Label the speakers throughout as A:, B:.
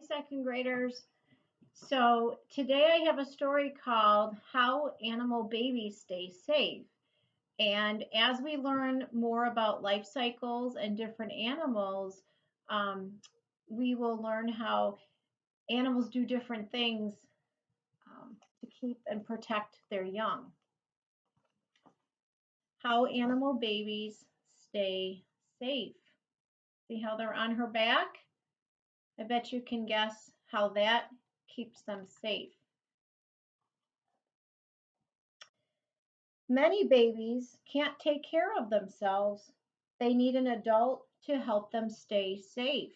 A: second graders. So today I have a story called How Animal Babies Stay Safe. And as we learn more about life cycles and different animals, um, we will learn how animals do different things to keep and protect their young. How animal babies stay safe. See how they're on her back? I bet you can guess how that keeps them safe. Many babies can't take care of themselves. They need an adult to help them stay safe.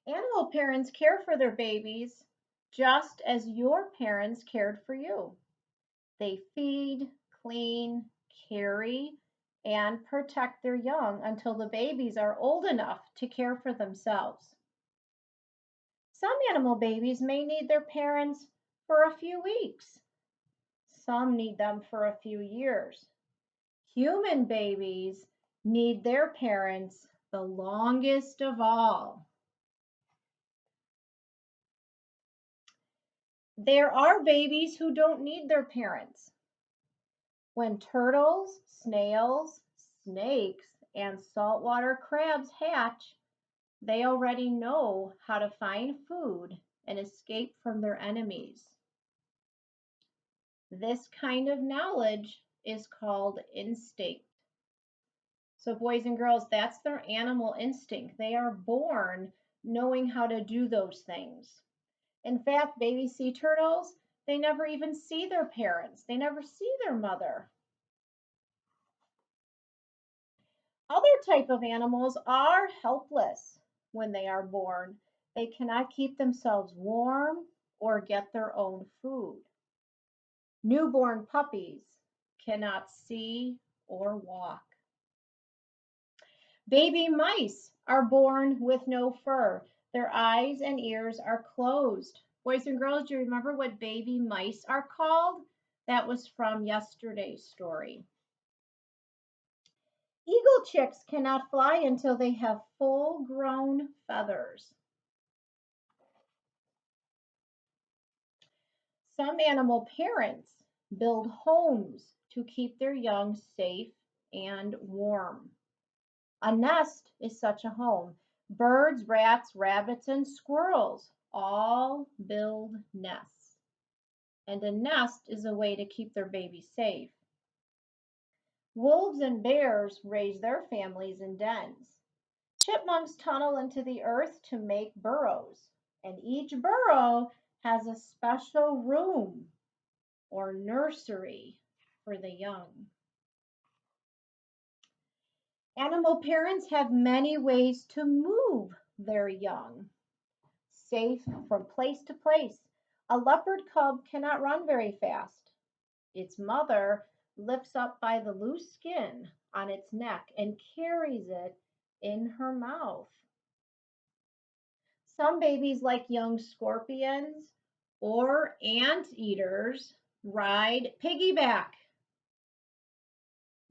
A: Animal parents care for their babies just as your parents cared for you. They feed, clean, carry, and protect their young until the babies are old enough to care for themselves. Some animal babies may need their parents for a few weeks. Some need them for a few years. Human babies need their parents the longest of all. There are babies who don't need their parents. When turtles, snails, snakes, and saltwater crabs hatch, they already know how to find food and escape from their enemies. This kind of knowledge is called instinct. So, boys and girls, that's their animal instinct. They are born knowing how to do those things. In fact, baby sea turtles, they never even see their parents, they never see their mother. Other type of animals are helpless when they are born. They cannot keep themselves warm or get their own food. Newborn puppies cannot see or walk. Baby mice are born with no fur. Their eyes and ears are closed. Boys and girls, do you remember what baby mice are called? That was from yesterday's story. Eagle chicks cannot fly until they have full grown feathers. Some animal parents build homes to keep their young safe and warm. A nest is such a home. Birds, rats, rabbits, and squirrels all build nests. And a nest is a way to keep their baby safe. Wolves and bears raise their families in dens. Chipmunks tunnel into the earth to make burrows. And each burrow has a special room or nursery for the young. Animal parents have many ways to move their young, safe from place to place. A leopard cub cannot run very fast. Its mother lifts up by the loose skin on its neck and carries it in her mouth. Some babies, like young scorpions or anteaters, ride piggyback.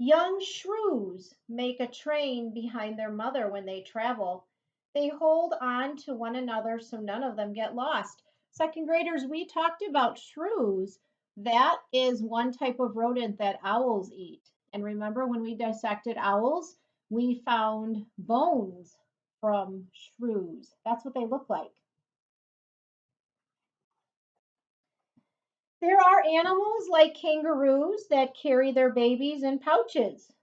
A: Young shrews make a train behind their mother when they travel. They hold on to one another so none of them get lost. Second graders, we talked about shrews. That is one type of rodent that owls eat. And remember when we dissected owls, we found bones from shrews. That's what they look like. There are animals like kangaroos that carry their babies in pouches.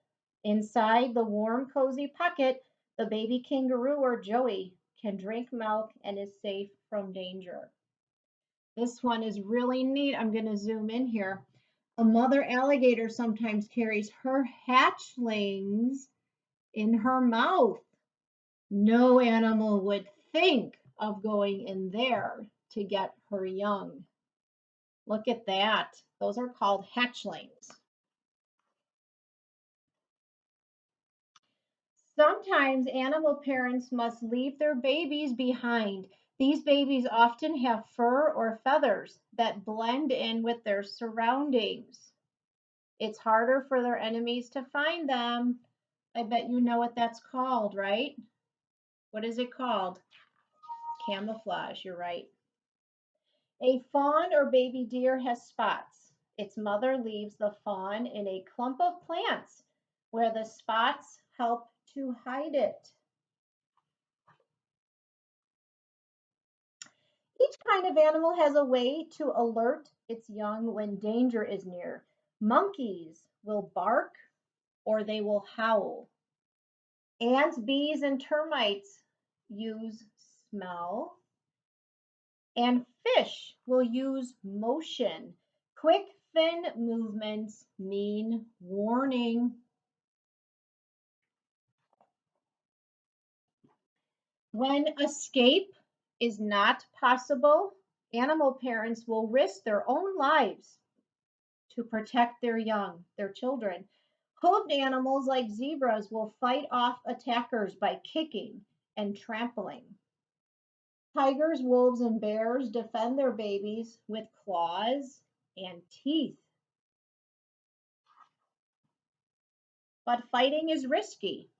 A: Inside the warm, cozy pocket, the baby kangaroo or joey can drink milk and is safe from danger. This one is really neat. I'm going to zoom in here. A mother alligator sometimes carries her hatchlings in her mouth. No animal would think of going in there to get her young. Look at that. Those are called hatchlings. Sometimes animal parents must leave their babies behind. These babies often have fur or feathers that blend in with their surroundings. It's harder for their enemies to find them. I bet you know what that's called, right? What is it called? Camouflage, you're right. A fawn or baby deer has spots. Its mother leaves the fawn in a clump of plants where the spots help to hide it. Each kind of animal has a way to alert its young when danger is near. Monkeys will bark or they will howl. Ants, bees, and termites use smell. And fish will use motion. Quick fin movements mean warning. When escape is not possible, animal parents will risk their own lives to protect their young, their children. Hooved animals like zebras will fight off attackers by kicking and trampling. Tigers, wolves, and bears defend their babies with claws and teeth. But fighting is risky.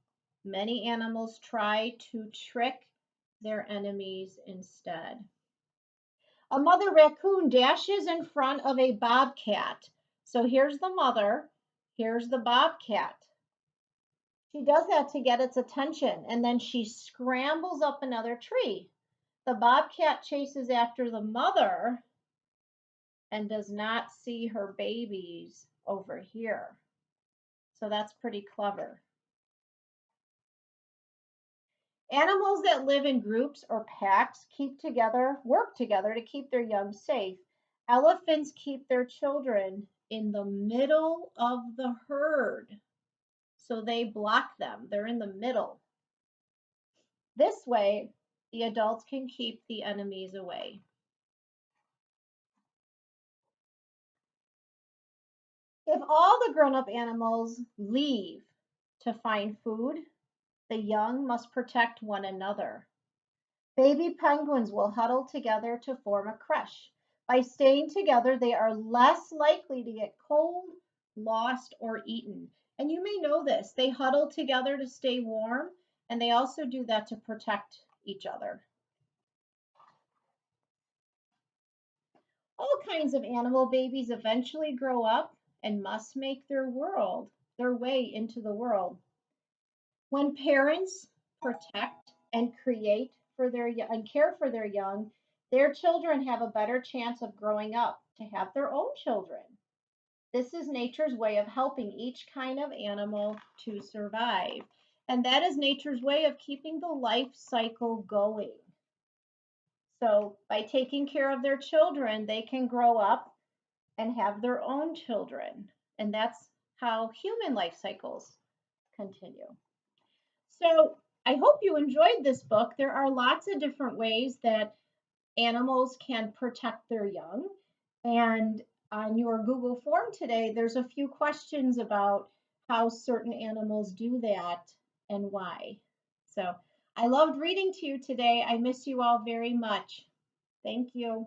A: Many animals try to trick their enemies instead. A mother raccoon dashes in front of a bobcat. So here's the mother, here's the bobcat. She does that to get its attention, and then she scrambles up another tree. The bobcat chases after the mother and does not see her babies over here. So that's pretty clever. Animals that live in groups or packs work together to keep their young safe. Elephants keep their children in the middle of the herd. So they block them. They're in the middle. This way, the adults can keep the enemies away. If all the grown-up animals leave to find food, the young must protect one another. Baby penguins will huddle together to form a crush. By staying together, they are less likely to get cold, lost, or eaten. And you may know this. They huddle together to stay warm, and they also do that to protect each other. All kinds of animal babies eventually grow up and must make their way into the world. When parents protect and create for and care for their young, their children have a better chance of growing up to have their own children. This is nature's way of helping each kind of animal to survive. And that is nature's way of keeping the life cycle going. So, by taking care of their children, they can grow up and have their own children. And that's how human life cycles continue. So I hope you enjoyed this book. There are lots of different ways that animals can protect their young. And on your Google form today, there's a few questions about how certain animals do that and why. So I loved reading to you today. I miss you all very much. Thank you.